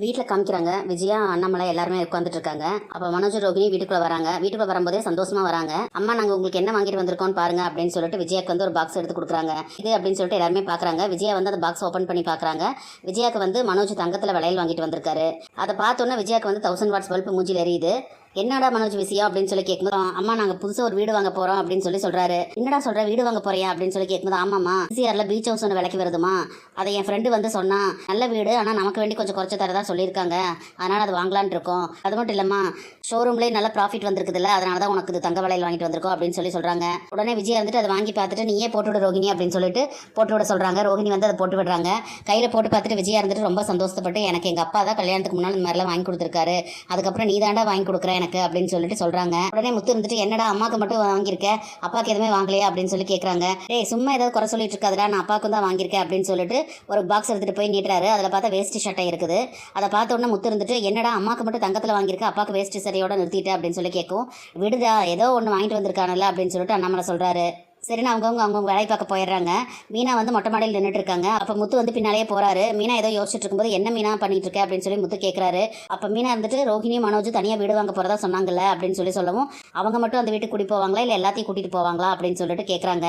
வீட்டில் காமிக்கிறாங்க. விஜயா, அண்ணாமலை எல்லாருமே உட்காந்துட்டு இருக்காங்க. அப்போ மனோஜ், ரோகிணி வீட்டுக்குள்ள வராங்க. வீட்டுக்குள்ள வரும்போதே சந்தோஷமா வராங்க. அம்மா, நாங்கள் உங்களுக்கு என்ன வாங்கிட்டு வந்திருக்கோம் பாருங்க அப்படின்னு சொல்லிட்டு விஜயாக்கு வந்து ஒரு பாக்ஸ் எடுத்து கொடுக்குறாங்க. இது அப்படின்னு சொல்லிட்டு எல்லாருமே பார்க்குறாங்க. விஜயா வந்து அந்த பாக்ஸ் ஓப்பன் பண்ணி பார்க்குறாங்க. விஜயாக்கு வந்து மனோஜ் தங்கத்தில் வளையல் வாங்கிட்டு வந்திருக்காரு. அதை பார்த்தோன்னே விஜயாக்கு வந்து 1000 வாட்ஸ் பல்ப் மூஞ்சில் எரியுது. என்னடா மனோஜ் விஷயம் அப்படின்னு சொல்லி கேட்கும்போது, அம்மா நாங்கள் புதுசாக ஒரு வீடு வாங்க போகிறோம் அப்படின்னு சொல்கிறாரு. என்னடா சொல்கிற, வீடு வாங்க போறியா அப்படின்னு சொல்லி கேட்கும்போது, ஆமாம்மா சிஆரில் பீச் ஹவுஸ் ஒன்று விலைக்கு வருதுமா, அதை என் ஃப்ரெண்டு வந்து சொன்னா, நல்ல வீடு ஆனால் நமக்கு வேண்டி கொஞ்சம் குறைச்ச தரதா சொல்லியிருக்காங்க, அதனால் அது வாங்கலான் இருக்கோம். அது மட்டும் இல்லைம்மா, ஷோரூம்லேயே நல்ல ப்ராஃபிட் வந்திருக்குதுல்ல, அதனால தான் உனக்கு இது தங்க வளையல் வாங்கிட்டு வந்திருக்கோம் அப்படின்னு சொல்கிறாங்க. உடனே விஜய் வந்துட்டு அதை வாங்கி பார்த்துட்டு, நீயே போட்டு விட ரோகிணி அப்படின்னு சொல்லிட்டு போட்டு விட சொல்கிறாங்க. ரோகிணி வந்து அதை போட்டு விடுறாங்க. கையில் போட்டு பார்த்துட்டு விஜயா இருந்துட்டு ரொம்ப சந்தோஷப்பட்டு, எனக்கு எங்கள் அப்பா தான் கல்யாணத்துக்கு முன்னால் இந்த மாதிரிலாம் வாங்கி கொடுத்துருக்காரு, அதுக்கப்புறம் நீ தாண்டா வாங்கி கொடுக்குற எனக்கு அப்படின்னு சொல்லிட்டு சொல்றாங்க. உடனே முத்து இருந்துட்டு, என்னடா அம்மாக்கு மட்டும் வாங்கியிருக்க, அப்பாக்கு எதுவுமே வாங்கலையா அப்படின்னு சொல்லி கேட்குறாங்க. ஏய் சும்மா ஏதாவது குறை சொல்லிட்டு இருக்காதுடா, நான் அப்பாவுக்கு தான் வாங்கியிருக்கேன் அப்படின்னு சொல்லிட்டு ஒரு பாக்ஸ் எடுத்துட்டு போய் நீட்டுறாரு. அதில் பார்த்தா வேஸ்ட் சட்டை இருக்குது. அதை பார்த்த உடனே முத்து இருந்துட்டு, என்னடா அம்மாக்கு மட்டும் தங்கத்தில் வாங்கியிருக்க, அப்பாவுக்கு வேஸ்ட் சட்டையோட நிறுத்திட்டு அப்படின்னு சொல்லி கேட்கும். விடுதா, ஏதோ ஒன்று வாங்கிட்டு வந்திருக்கானல்ல அப்படின்னு சொல்லிட்டு அண்ணாமலை சொல்றாரு. சரின்னு அவங்கவுங்க வேலை பார்க்க போயிடுறாங்க. மீனா வந்து மொட்டை மாடியில் நின்றுட்டு இருக்காங்க. அப்போ முத்து வந்து பின்னாலேயே போறாரு. மீனா ஏதோ யோசிச்சுட்டு இருக்கும்போது, என்ன மீனா பண்ணிட்டு இருக்க அப்படின்னு சொல்லி முத்து கேட்குறாரு. அப்போ மீனா இருந்துட்டு, ரோகிணி மனோஜ் தனியாக வீடு வாங்க போறதா சொன்னாங்கல்ல அப்படின்னு சொல்லவும், அவங்க மட்டும் அந்த வீட்டுக்கு கூட்டிட்டு போவாங்களா இல்லை எல்லாத்தையும் கூட்டிட்டு போவாங்களா அப்படின்னு சொல்லிட்டு கேட்குறாங்க.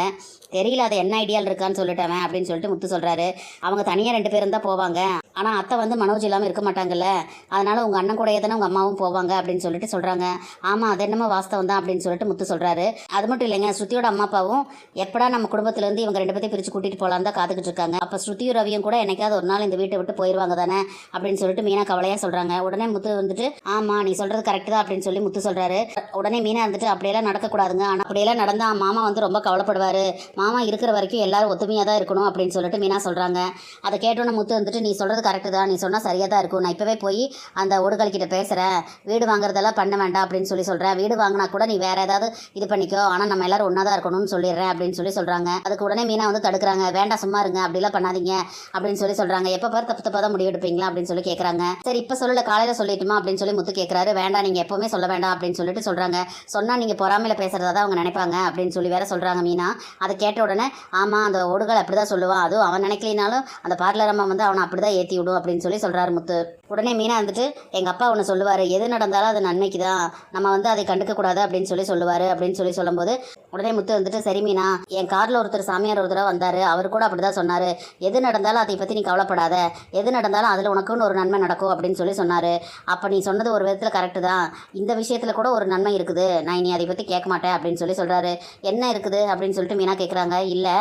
தெரியல, அது என்ன ஐடியால் இருக்கான்னு சொல்லிட்டவன் அப்படின்னு சொல்லிட்டு முத்து சொல்றாரு. அவங்க தனியாக 2 பேரும் தான் போவாங்க, ஆனால் அத்தை வந்து மனோஜ் இல்லாமல் இருக்க மாட்டாங்கல்ல, அதனால உங்கள் அண்ணன் கூடயே தானே உங்கள் அம்மாவும் போவாங்க அப்படின்னு சொல்லிட்டு சொல்கிறாங்க. ஆமாம், அது என்னமோ வாஸ்தவம் தான் அப்படின்னு சொல்லிட்டு முத்து சொல்கிறாரு. அது மட்டும் இல்லைங்க, ஸ்ருதியோட அம்மா அப்பாவும் எப்படா நம்ம குடும்பத்திலேருந்து இவங்க 2 பேர்த்தையும் பிரித்து கூட்டிகிட்டு போகலான்னு தான் காத்துக்கிட்டு இருக்காங்க. அப்போ ஸ்ருதியும் ரவியும் கூட என்னைக்காவது ஒரு நாள் இந்த வீட்டை விட்டு போயிடுவாங்க தானே அப்படின்னு சொல்லிட்டு மீனா கவலையாக சொல்கிறாங்க. உடனே முத்து வந்துட்டு, ஆமாம் நீ சொல்கிறது கரெக்டு தான் அப்படின்னு சொல்லி முத்து சொல்கிறாரு. உடனே மீனா வந்துட்டு, அப்படியெல்லாம் நடக்கக்கூடாதுங்க, ஆனால் அப்படியெல்லாம் நடந்தால் மாமா வந்து ரொம்ப கவலைப்படுவார், மாமா இருக்கிற வரைக்கும் எல்லாரும் ஒத்துமையாக தான் இருக்கணும் அப்படின்னு சொல்லிட்டு மீனா சொல்கிறாங்க. அதை கேட்டோன்னே முத்து வந்துட்டு, நீ சொல்கிறது கரெக்டு தான், நீ சொன்னால் சரியாக தான் இருக்கும், நான் இப்போவே போய் அந்த ஓடுகள்கிட்ட பேசுகிறேன், வீடு வாங்குறதெல்லாம் பண்ண வேண்டாம் அப்படின்னு சொல்கிறேன், வீடு வாங்கினா கூட நீ வேறு ஏதாவது இது பண்ணிக்கோ, ஆனால் நம்ம எல்லாரும் ஒன்றா தான் இருக்கணும்னு சொல்லிடுறேன் அப்படின்னு சொல்கிறாங்க. அதுக்கு உடனே மீனா வந்து தடுக்கிறாங்க. வேண்டாம் சும்மா இருங்க, அப்படிலாம் பண்ணாதீங்க அப்படின்னு சொல்கிறாங்க. எப்போ பாரு தப்பு தப்பாக தான் முடிவு எடுப்பீங்களா அப்படின்னு சொல்லி கேட்குறாங்க. சரி இப்போ சொல்லல, காலையில் சொல்லிட்டுமா அப்படின்னு சொல்லி முத்து கேட்குறாரு. வேண்டாம், நீங்கள் எப்போவுமே சொல்ல வேண்டாம் அப்படின்னு சொல்லிட்டு சொல்கிறாங்க. சொன்னால் நீங்கள் பொறாமையில் பேசுகிறதா தான் அவங்க நினைப்பாங்க அப்படின்னு சொல்லி வேற சொல்கிறாங்க மீனா. அதை கேட்ட உடனே, ஆமாம் அந்த ஓடுகள் அப்படி தான் சொல்லுவான், அதுவும் அவன் நினைக்கலினாலும் அந்த பார்லர் அம்மா வந்து அவனை அப்படி தான் ஏற்றி விடும் அப்படின்னு சொல்கிறாரு முத்து. உடனே மீனா வந்துட்டு, எங்கள் அப்பா ஒன்று சொல்லுவார், எது நடந்தாலும் அது நன்மைக்கு தான், நம்ம வந்து அதை கண்டுக்கக்கூடாது அப்படின்னு சொல்லுவார் அப்படின்னு சொல்லும்போது, உடனே முத்து வந்துட்டு, சரி மீனா, என் காரில் ஒருத்தர் சாமியார் ஒருத்தர் வந்தார், அவர் கூட அப்படி தான் சொன்னார், எது நடந்தாலும் அதை பற்றி நீ கவலைப்படாத, எது நடந்தாலும் அதில் உனக்குன்னு ஒரு நன்மை நடக்கும் அப்படின்னு சொன்னார். அப்போ நீ சொன்னது ஒரு விதத்தில் கரெக்டு தான், இந்த விஷயத்தில் கூட ஒரு நன்மை இருக்குது, நான் இனி அதை பற்றி கேட்க மாட்டேன் அப்படின்னு சொல்கிறாரு. என்ன இருக்குது அப்படின்னு சொல்லிட்டு மீனா கேட்குறாங்க. இல்லை,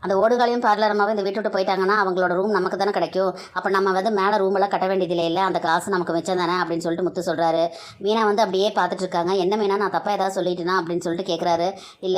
அந்த ஓடுகாலையும் பார்லரமாகவும் இந்த வீட்டு விட்டு போயிட்டாங்கன்னா அவங்களோட ரூம் நமக்கு தானே கிடைக்கும், அப்போ நம்ம வந்து மேலே ரூமெல்லாம் கட்ட வேண்டியதில்லை, இல்லை அந்த காசு நமக்கு மிச்சம் தானே அப்படின்னு சொல்லிட்டு முத்து சொல்கிறாரு. மீனா வந்து அப்படியே பார்த்துட்டு இருக்காங்க. என்ன மீனா, நான் தப்பாக ஏதாவது சொல்லிட்டேனா அப்படின்னு சொல்லிட்டு கேட்குறாரு.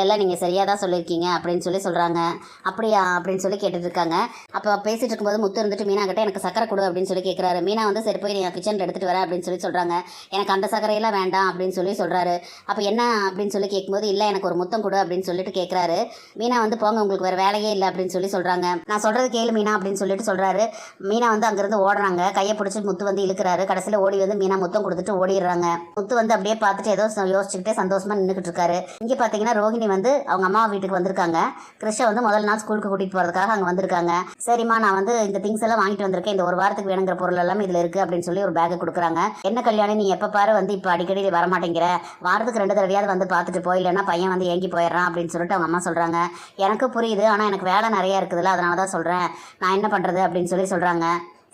இல்லை நீங்கள் சரியாக தான் சொல்லியிருக்கீங்க அப்படின்னு சொல்கிறாங்க. அப்படியா அப்படின்னு சொல்லி கேட்டுட்டு இருக்காங்க. அப்போ பேசிட்டு இருக்கும்போது முத்து இருந்துட்டு மீனா கிட்ட, எனக்கு சக்கரை கொடு அப்படின்னு சொல்லி கேட்குறாரு. மீனா வந்து சரி போய் நீங்கள் கிச்சனில் எடுத்துகிட்டு வரேன் அப்படின்னு சொல்கிறாங்க. எனக்கு அந்த சக்கரையெல்லாம் வேண்டாம் அப்படின்னு சொல்கிறாரு. அப்போ என்ன அப்படின்னு சொல்லி கேட்கும்போது, இல்லை எனக்கு ஒரு முத்தம் கொடு அப்படின்னு சொல்லிட்டு கேட்குறாரு. மீனா வந்து, போங்க உங்களுக்கு வேறு வேலையே இல்லை அப்படின்னு சொல்கிறாங்க. நான் சொல்கிறது கேளு மீனா அப்படின்னு சொல்கிறாரு. மீனா வந்து அங்கேருந்து ஓடுறாங்க. கையை பிடிச்சி முத்து வந்து இழுக்கிறாரு. கடைசியில் ஓடி வந்து மீனா முத்தம் கொடுத்துட்டு ஓடிடுறாங்க. முத்து வந்து அப்படியே பார்த்துட்டு ஏதோ யோசிச்சுக்கிட்டே சந்தோஷமாக நின்றுக்கிட்டு இருக்காரு. இங்கே பார்த்தீங்கன்னா ரோஹிணி வந்து அவங்க அம்மா வீட்டுக்கு வந்திருக்காங்க. கிருஷ்ணா வந்து முதல் நாள் ஸ்கூலுக்கு கூட்டிகிட்டு போகிறதுக்காக அங்கே வந்திருக்காங்க. சரிம்மா, நான் வந்து இந்த திங்ஸ் எல்லாம் வாங்கிட்டு வந்திருக்கேன், இந்த ஒரு வாரத்துக்கு வேணுங்கிற பொருள் எல்லாம் இதில் இருக்குது அப்படின்னு சொல்லி ஒரு பேக்கை கொடுக்குறாங்க. என்ன கல்யாணி, நீ எப்போ பாரு வந்து இப்போ அடிக்கடி வரமாட்டேங்கிற, வாரத்துக்கு 2 தடவையாவது வந்து பார்த்துட்டு போயிடலன்னா பையன் வந்து ஏங்கி போயிடுறான் அப்படின்னு சொல்லிட்டு அவங்க அம்மா சொல்கிறாங்க. எனக்கு புரியுது, ஆனால் எனக்கு வேலை நிறையா இருக்குதுல்ல, அதனால தான் சொல்கிறேன், நான் என்ன பண்ணுறது அப்படின்னு சொல்கிறாங்க.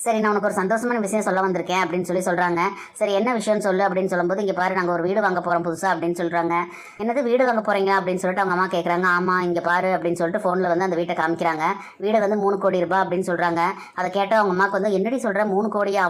சரி, நான் உனக்கு ஒரு சந்தோஷமான விஷயம் சொல்ல வந்திருக்கேன் அப்படின்னு சொல்கிறாங்க. சரி என்ன விஷயம்னு சொல்லு அப்படின்னு சொல்லும்போது, இங்கே பாரு நாங்கள் ஒரு வீடு வாங்க போகிறோம் புதுசாக அப்படின்னு சொல்கிறாங்க. என்னது வீடு வாங்க போகிறீங்க அப்படின்னு சொல்லிட்டு அவங்க அம்மா கேட்குறாங்க. ஆமாம் இங்கே பாரு அப்படின்னு சொல்லிட்டு ஃபோனில் வந்து அந்த வீட்டை காமிக்கிறாங்க. வீடு வந்து 3 கோடி ரூபாய் அப்படின்னு சொல்கிறாங்க. அதை கேட்டால் அவங்க அம்மாவுக்கு வந்து, என்னடி சொல்கிற 3 கோடியா,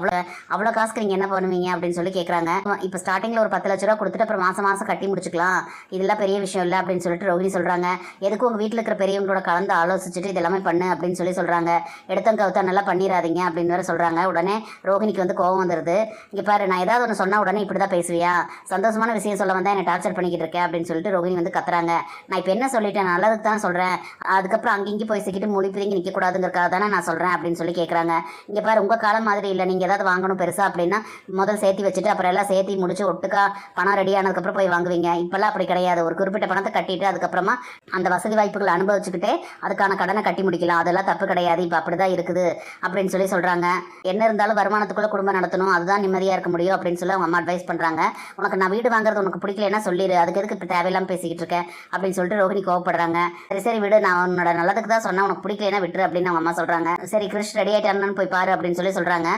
அவ்வளோ காசுக்கு நீங்கள் என்ன பண்ணுவீங்க அப்படின்னு சொல்லி கேட்குறாங்க. இப்போ ஸ்டார்டிங்கில் ஒரு 10 லட்ச ரூபா கொடுத்துட்டு அப்புறம் மாதம் கட்டி முடிச்சுக்கலாம், இதெல்லாம் பெரிய விஷயம் இல்லை அப்படின்னு சொல்லிட்டு ரோஹிணி சொல்கிறாங்க. எதுக்கு உங்கள் வீட்டில் இருக்கிற பெரியவங்களோட கலந்து ஆலோசிச்சுட்டு இதெல்லாமே பண்ணு அப்படின்னு சொல்கிறாங்க. எடுத்தங்க கவுத்தா நல்லா பண்ணிடாதீங்க அப்படின்னு சொல்கிறாங்க. உடனே ரோஹிணிக்கு வந்து கோவம் வந்துடுது. இங்கே பாரு, நான் ஏதாவது ஒன்று சொன்னால் உடனே இப்படி தான் பேசுவியா, சந்தோஷமான விஷயம் சொல்ல வந்தால் என்னை டார்ச்சர் பண்ணிக்கிட்டு இருக்கேன் அப்படின்னு சொல்லிட்டு ரோஹிணி வந்து கத்துறாங்க. நான் இப்போ என்ன சொல்லிட்டேன், நல்லதுக்கு தான் சொல்கிறேன், அதுக்கப்புறம் அங்கேயும் போய் சிக்கிட்டு மொழி பிரிங்கி நிற்கக்கூடாதுங்கிறக்காக தானே நான் சொல்கிறேன் அப்படின்னு சொல்லி கேட்குறாங்க. இங்கே பாரு, உங்கள் காலம் மாதிரி இல்லை, நீங்கள் ஏதாவது வாங்கணும் பெருசாக அப்படின்னா முதல் சேர்த்து வச்சுட்டு அப்புறம் எல்லாம் சேர்த்து முடிச்சு ஒட்டுக்கா பணம் ரெடி ஆனதுக்கப்புறம் போய் வாங்குவீங்க. இப்போல்லாம் அப்படி கிடையாது, ஒரு குறிப்பிட்ட பணத்தை கட்டிட்டு அதுக்கப்புறமா அந்த வசதி வாய்ப்புகளை அனுபவிச்சுக்கிட்டே அதுக்கான கடனை கட்டி முடிக்கலாம், அதெல்லாம் தப்பு கிடையாது, இப்போ அப்படி தான் இருக்குது அப்படின்னு சொல்கிறாங்க. சொல்கிறாங்க. என்ன இருந்தாலும் வருமானத்துக்குள்ளே குடும்பம் நடத்தணும், அதுதான் நிம்மதியாக இருக்க முடியும் அப்படின்னு சொல்லி அவங்க அம்மா அட்வைஸ் பண்ணுறாங்க. உனக்கு நான் வீடு வாங்குறது உனக்கு பிடிக்கலன்னா சொல்லிடு, அதுக்கு எதுக்கு இப்போ தேவையில்லாமல் பேசிக்கிட்டு இருக்கேன் அப்படின்னு சொல்லிட்டு ரோஹிணி கோவப்படுறாங்க. சரி சரி விடு, நான் உன்னோட நல்லதுக்கு தான் சொன்னேன், உனக்கு பிடிக்கலன்னா விட்டுரு அப்படின்னு அவங்க அம்மா சொல்கிறாங்க. சரி கிறிஷ் ரெடி ஆகிட்டான்னு போய் பாரு அப்படின்னு சொல்லி சொல்கிறாங்க.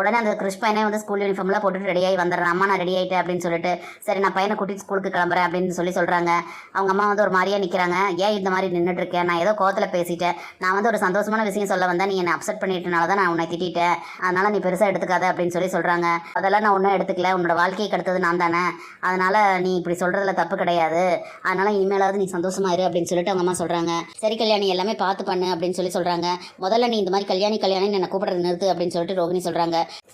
உடனே அந்த கிறிஷ் பையனே வந்து ஸ்கூல் யூனிஃபார்ம்லாம் போட்டுட்டு ரெடியாகி வந்துடுறேன். அம்மா நான் ரெடி ஆகிட்டேன் அப்படின்னு சொல்லிட்டு சரி நான் பையனை கூட்டிட்டு ஸ்கூலுக்கு கிளம்புறேன் அப்படின்னு சொல்லி சொல்கிறாங்க. அவங்க அம்மா வந்து ஒரு மாதிரியாக நிற்கிறாங்க. ஏன் இந்த மாதிரி நின்றுட்டு இருக்கேன், நான் ஏதோ கோவத்தில் பேசிட்டேன், நான் வந்து ஒரு சந்தோஷமான விஷயம் சொல்ல வந்தேன், நீ என்னை அப்செட் பண்ணிட்டனால தான் நான் உன்னை திட்டேன், அதனால் நீ பெருசாக எடுத்துக்காத அப்படின்னு சொல்லி சொல்கிறாங்க. அதெல்லாம் நான் ஒன்றும் எடுத்துக்கல, உன்னோட வாழ்க்கையை கெடுத்தது நான் தானே, அதனால் நீ இப்படி சொல்கிறதுல தப்பு கிடையாது, அதனால் இனிமேலாவது நீ சந்தோஷமா இரு அப்படின்னு சொல்லிட்டு அவங்க அம்மா சொல்கிறாங்க. சரி கல்யாணி எல்லாமே பார்த்து பண்ணு அப்படின்னு சொல்லி சொல்கிறாங்க. முதல்ல நீ இந்த மாதிரி கல்யாணி என்னை கூப்பிடுறது நிறுத்து அப்படின்னு சொல்லிட்டு ரோகிணி சொல்கிறாங்க.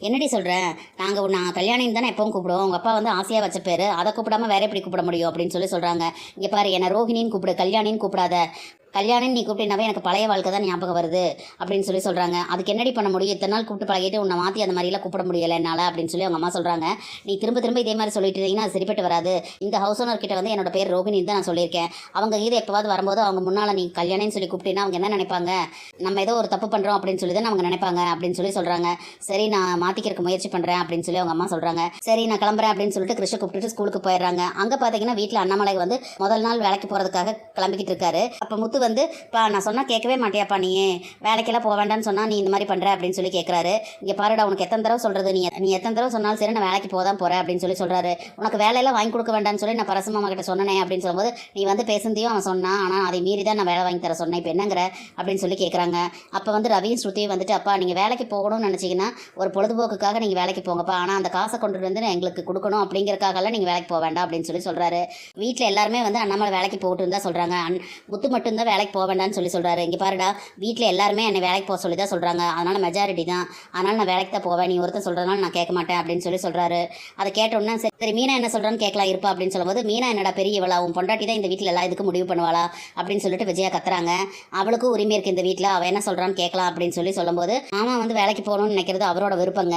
என்னடி சொல்கிறேன், நான் கல்யாணின்னு தானே எப்பவும் கூப்பிடுவோம், உங்கள் அப்பா வந்து ஆசையாக வச்ச பேர், அதை கூப்பிடாம வேற எப்படி கூப்பிட முடியும் அப்படின்னு சொல்லி சொல்கிறாங்க. இங்கே பாரு, என்னை ரோஹிணின்னு கூப்பிடு, கல்யாணின்னு கூப்பிடாத, கல்யாணம் நீ கூப்பிட்டினாவே எனக்கு பழைய வாழ்க்கை தான் ஞாபகம் வருது அப்படின்னு சொல்லி சொல்கிறாங்க. அதுக்கு என்னடி பண்ண முடியும், இத்தனை நாள் கூப்பிட்டு பழகிட்டு உன்னை மாற்றி அந்த மாதிரிலாம் கூப்பிட முடியலை என்னால் அப்படின்னு சொல்லி அவங்க அம்மா சொல்கிறாங்க. நீ திரும்ப திரும்ப இதே மாதிரி சொல்லிட்டு இருந்தீங்கன்னா அது சரிப்பட்டு வராது. இந்த ஹவுஸ் ஓனர் கிட்ட வந்து என்னோட பேர் ரோகிணின்னு தான் நான் சொல்லியிருக்கேன். அவங்க இது எப்போவாது வரும்போது அவங்க முன்னால் நீ கல்யாணம்னு சொல்லி கூப்பிட்டீங்கன்னா அவங்க என்ன நினைப்பாங்க, நம்ம ஏதோ ஒரு தப்பு பண்ணுறோம் அப்படின்னு சொல்லி தான் அவங்க நினைப்பாங்க அப்படின்னு சொல்லி சொல்கிறாங்க. சரி நான் மாற்றிக்கிறதுக்கு முயற்சி பண்ணுறேன் அப்படின்னு சொல்லி அவங்க அம்மா சொல்கிறாங்க. சரி நான் கிளம்புறேன் அப்படின்னு சொல்லிட்டு கிறிஷை கூப்பிட்டுட்டு ஸ்கூலுக்கு போயிடுறாங்க. அங்கே பார்த்தீங்கன்னா வீட்டில் அண்ணாமலை வந்து முதல் நாள் வேலைக்கு போகிறதுக்காக கிளம்பிக்கிட்டு இருக்காரு. அப்போ முத்து வந்து நான் சொன்னால் கேட்கவே மாட்டியாப்பா, நீ வேலைக்கெல்லாம் போக வேண்டாம்னு சொன்னால் நீ இந்த மாதிரி பண்ணுற அப்படின்னு சொல்லி கேட்குறாரு. இங்கே பாருடா, உனக்கு எத்தனை தடவை சொல்கிறது, நீ எத்தனை தடவை சொன்னாலும் சரி நான் வேலைக்கு போக தான் போகிறேன் அப்படின்னு சொல்லி சொல்கிறாரு. உனக்கு வேலையெல்லாம் வாங்கி கொடுக்க வேண்டாம்னு சொல்லி நான் பரசுமாமா கிட்ட சொன்னேன் அப்படின்னு சொல்லும்போது நீ வந்து பேசுனதையும் அவன் சொன்னான், ஆனால் அதை மீறி தான் நான் வேலை வாங்கி தர சொன்னேன், இப்போ என்னங்கிற அப்படின்னு சொல்லி கேட்குறாங்க. அப்போ வந்து ரவியும் ஸ்ருதியும் வந்துட்டு அப்பா நீங்கள் வேலைக்கு போகணும்னு நினச்சிங்கன்னா ஒரு பொழுதுபோக்குக்காக நீங்கள் வேலைக்கு போங்கப்பா, ஆனால் அந்த காசை கொண்டு வந்து எங்களுக்கு கொடுக்கணும் அப்படிங்கிறக்காகலாம் நீங்கள் வேலைக்கு போக வேண்டாம் அப்படின்னு சொல்லி சொல்கிறாரு. வீட்டில் எல்லாருமே வந்து அண்ணாமலை வேலைக்கு போகட்டுன்னு தான் சொல்கிறாங்க. முத்து மட்டும்தான் வேலைக்கு போக வேண்டாம்னு சொல்லி சொல்கிறாரு. இங்கே பாருடா, வீட்டில் எல்லாருமே என்னை வேலைக்கு போக சொல்லி தான் சொல்கிறாங்க, அதனால் மெஜாரிட்டி தான், அதனால் நான் வேலைக்கு தான் போவேன், நீ ஒருத்தர் சொல்கிறதுனால நான் கேட்க மாட்டேன் அப்படின்னு சொல்லி சொல்கிறாரு. அதை கேட்டோன்னா சரி மீனா என்ன சொல்கிறான்னு கேட்கலாம் இருப்பா அப்படின்னு சொல்லும்போது மீனா என்னடா பெரியவளா, உன் பொண்டாட்டி தான் இந்த வீட்டில் எல்லாம் இதுக்கு முடிவு பண்ணுவாளா அப்படின்னு சொல்லிட்டு விஜயா கத்துறாங்க. அவளுக்கும் உரிமை இருக்குது இந்த வீட்டில், அவள் என்ன சொல்கிறான்னு கேட்கலாம் அப்படின்னு சொல்லி சொல்லும்போது மாமா வந்து வேலைக்கு போகணும்னு நினைக்கிறது அவரோட விருப்பங்க,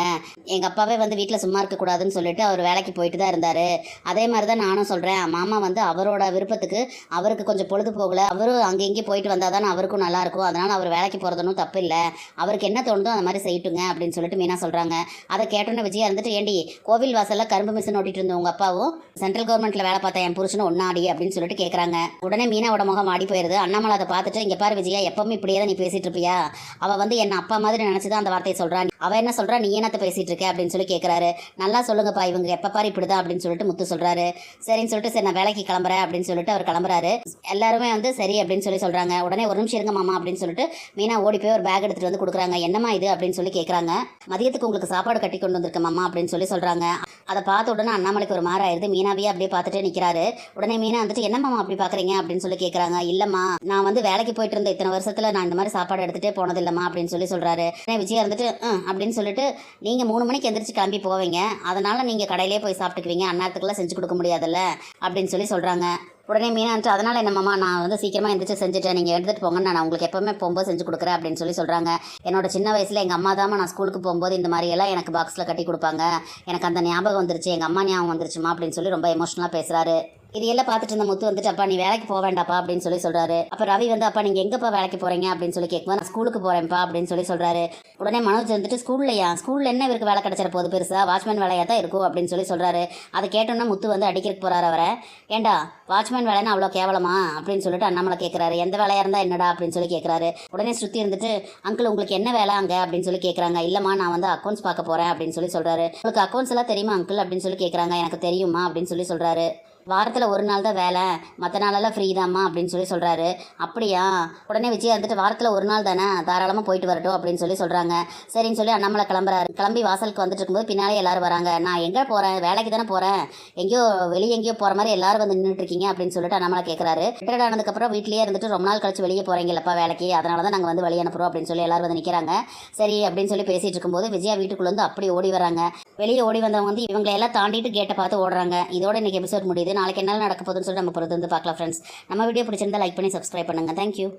எங்கள் அப்பாவே வந்து வீட்டில் சும்மா இருக்கக்கூடாதுன்னு சொல்லிட்டு அவர் வேலைக்கு போயிட்டு தான் இருந்தார், அதே மாதிரி தான் நானும் சொல்கிறேன், மாமா வந்து அவரோட விருப்பத்துக்கு அவருக்கு கொஞ்சம் பொழுது போகல, அவரும் அங்கே இங்கேயும் போயிட்டு வந்தால் தானே அவருக்கும் நல்லாயிருக்கும், அதனால் அவர் வேலைக்கு போகிறதுனும் தப்பு இல்லை, அவருக்கு என்ன தோணுதோ அந்த மாதிரி செய்யட்டுங்க அப்படின்னு சொல்லிட்டு மீனா சொல்கிறாங்க. அதை கேட்டோன்னே விஜயா இருந்துட்டு ஏண்டி கோவில் வாசலில் கரும்பு மிஷின் ஓட்டிட்டு இருந்த உங்கள் அப்பாவும் சென்ட்ரல் கவர்மெண்ட்டில் வேலை பார்த்தா என் புருஷனும் ஒன்னாடி அப்படின்னு சொல்லிட்டு கேட்குறாங்க. உடனே மீனாவோட முகம் ஆடி போயிடுது. அண்ணாமலை அதை பார்த்துட்டு இங்கே பாரு விஜயா, எப்பவுமே இப்படியே தான் நீ பேசிட்டு இருப்பியா, அவள் வந்து என்ன அப்பா மாதிரி நினச்சி தான் அந்த வார்த்தையை சொல்கிறான், அவள் என்ன சொல்கிறா நீ என்னத்தை பேசிகிட்டு இருக்க அப்படின்னு சொல்லி கேட்குறாரு. நல்லா சொல்லுங்கப்பா, இவங்க எப்போ பாரு இப்படி தான் அப்படின்னு சொல்லிட்டு முத்து சொல்கிறாரு. சரின்னு சொல்லிட்டு சரி நான் வேலைக்கு கிளம்புறேன் அப்படின்னு சொல்லிட்டு அவர் கிளம்புறாரு. எல்லாருமே வந்து சரி அப்படின்னு சொல்லி சொல்கிறாங்க. உடனே ஒரு நிமிஷம் இருங்க மாமா அப்படின்னு சொல்லிட்டு மீனா ஓடி போய் ஒரு பேக் எடுத்துகிட்டு வந்து கொடுக்குறாங்க. என்னம்மா இது அப்படின்னு சொல்லி கேட்குறாங்க. மதியத்துக்கு உங்களுக்கு சாப்பாடு கட்டி கொண்டு வந்திருக்க மாமா அப்படின்னு சொல்லி சொல்கிறாங்க. அதை பார்த்த உடனே அண்ணாமலைக்கு ஒரு மாற ஆயிடுது. மீனாவே அப்படியே பார்த்துட்டு நிற்கிறாரு. உடனே மீனா வந்துட்டு என்ன மாமா அப்படி பார்க்குறீங்க அப்படின்னு சொல்லி கேட்குறாங்க. இல்லைம்மா நான் வந்து வேலைக்கு போயிட்டு இருந்த இத்தனை வருஷத்தில் நான் இந்த மாதிரி சாப்பாடு எடுத்துகிட்டே போனது இல்லைம்மா அப்படின்னு சொல்லி சொல்கிறாரு. விஜயா இருந்துட்டு அப்படின்னு சொல்லிட்டு நீங்கள் 3 மணிக்கு எந்திரிச்சு கிளம்பி போவீங்க, அதனால் நீங்கள் கடையிலே போய் சாப்பிட்டுக்குவீங்க, அந்நேரத்துக்குலாம் செஞ்சு கொடுக்க முடியாதுல்ல அப்படின்னு சொல்லி சொல்கிறாங்க. உடனே மீனான்ட்டு அதனால் என்னம்மா நான் வந்து சீக்கிரமாக எந்திரிச்சு செஞ்சுட்டேன், நீங்கள் எடுத்துகிட்டு போங்க, நான் உங்களுக்கு எப்போவுமே போகும்போது செஞ்சு கொடுக்குறேன் அப்படின்னு சொல்லி சொல்கிறாங்க. என்னோட சின்ன வயசில் எங்கள் அம்மா தான் நான் ஸ்கூலுக்கு போகும்போது இந்த மாதிரியெல்லாம் எனக்கு பாக்ஸில் கட்டி கொடுப்பாங்க, எனக்கு அந்த ஞாபகம் வந்துருச்சு, எங்கள் அம்மா ஞாபகம் வந்துருச்சுமா அப்படின்னு சொல்லி ரொம்ப எமோஷனலாக பேசுகிறாரு. இது எல்லாம் பார்த்துட்டு இருந்த முத்து வந்துட்டு அப்பா நீ வேலைக்கு போக வேண்டாப்பா அப்படின்னு சொல்லி சொல்கிறாரு. அப்போ ரவி வந்து அப்பா நீங்கள் எங்கேப்பா வேலைக்கு போகிறீங்க அப்படின்னு சொல்லி கேட்கும்போது நான் ஸ்கூலுக்கு போகிறேன்ப்பா அப்படின்னு சொல்லி சொல்கிறாரு. உடனே மனோஜ் வந்துட்டு ஸ்கூலில் என்ன இவருக்கு வேலை கிடச்சிட போகுது, பெருசாக வாட்ச்மேன் வேலையாக தான் இருக்கும் அப்படின்னு சொல்லி சொல்கிறாரு. அதை கேட்டோன்னா முத்து வந்து அடிக்கிறதுக்கு போகிறாரு அவரை. ஏண்டா வாட்ச்மேன் வேலைன்னு அவ்வளோ கேவலமா அப்படின்னு சொல்லிட்டு அண்ணாமலை கேட்குறாரு. எந்த வேலையாக இருந்தால் என்னடா அப்படின்னு சொல்லி கேட்குறாரு. உடனே ஸ்ருதி இருந்துட்டு அங்கிள் உங்களுக்கு என்ன வேலை அங்கே அப்படின்னு சொல்லி கேட்குறாங்க. இல்லைம்மா நான் வந்து அக்கௌண்ட்ஸ் பார்க்க போகிறேன் அப்படின்னு சொல்லி சொல்கிறாரு. உங்களுக்கு அக்கௌண்ட்ஸ் எல்லாம் தெரியுமா அங்கிள் அப்படின்னு சொல்லி கேட்குறாங்க. எனக்கு தெரியுமா அப்படின்னு சொல்லி சொல்கிறாரு. வாரத்தில் ஒரு நாள் தான் வேலை, மற்ற நாளெல்லாம் ஃப்ரீ தாம்மா அப்படின்னு சொல்லி சொல்கிறாரு. அப்படியா? உடனே விஜயா வந்துட்டு வாரத்தில் ஒரு நாள் தானே, தாராளமாக போயிட்டு வரட்டும் அப்படின்னு சொல்லி சொல்கிறாங்க. சரின்னு சொல்லி அண்ணாமலை கிளம்புறாரு. கிளம்பி வாசலுக்கு வந்துட்டு இருக்கும்போது பின்னாலே எல்லாரும் வராங்க. நான் எங்கே போகிறேன், வேலைக்கு தானே போகிறேன், எங்கேயோ வெளியே எங்கேயோ போகிற மாதிரி எல்லாரும் வந்து நின்றுட்டு இருக்கீங்க அப்படின்னு சொல்லிட்டு அண்ணாமலை கேட்குறாரு. ரிட்டையர்ட் ஆனதுக்கப்புறம் வீட்லேயே இருந்துட்டு ரொம்ப நாள் கழிச்சு வெளியே போகிறீங்களப்பா வேலைக்கு, அதனால தான் நாங்கள் வந்து வெளியே அனுப்புகிறோம் அப்படின்னு சொல்லி எல்லாரும் வந்து நிற்கிறாங்க. சரி அப்படின்னு சொல்லி பேசிகிட்டு இருக்கும்போது விஜயா வீட்டுக்குள்ளே வந்து அப்படி ஓடி வராங்க. வெளியே ஓடி வந்தவங்க வந்து இவங்களை எல்லாம் தாண்டிட்டு கேட்டை பார்த்து ஓடுறாங்க. இதோட இன்னைக்கு எபிசோட் முடியுது. நாளைக்கு என்ன நடக்க போகுதுன்னு சொல்லி நம்ம பொறுத்து வந்து பார்க்கலாம் ஃப்ரெண்ட்ஸ். நம்ம வீடியோ பிடிச்சிருந்தா லைக் பண்ணி சப்ஸ்கிரைப் பண்ணுங்கள். தேங்க்யூ.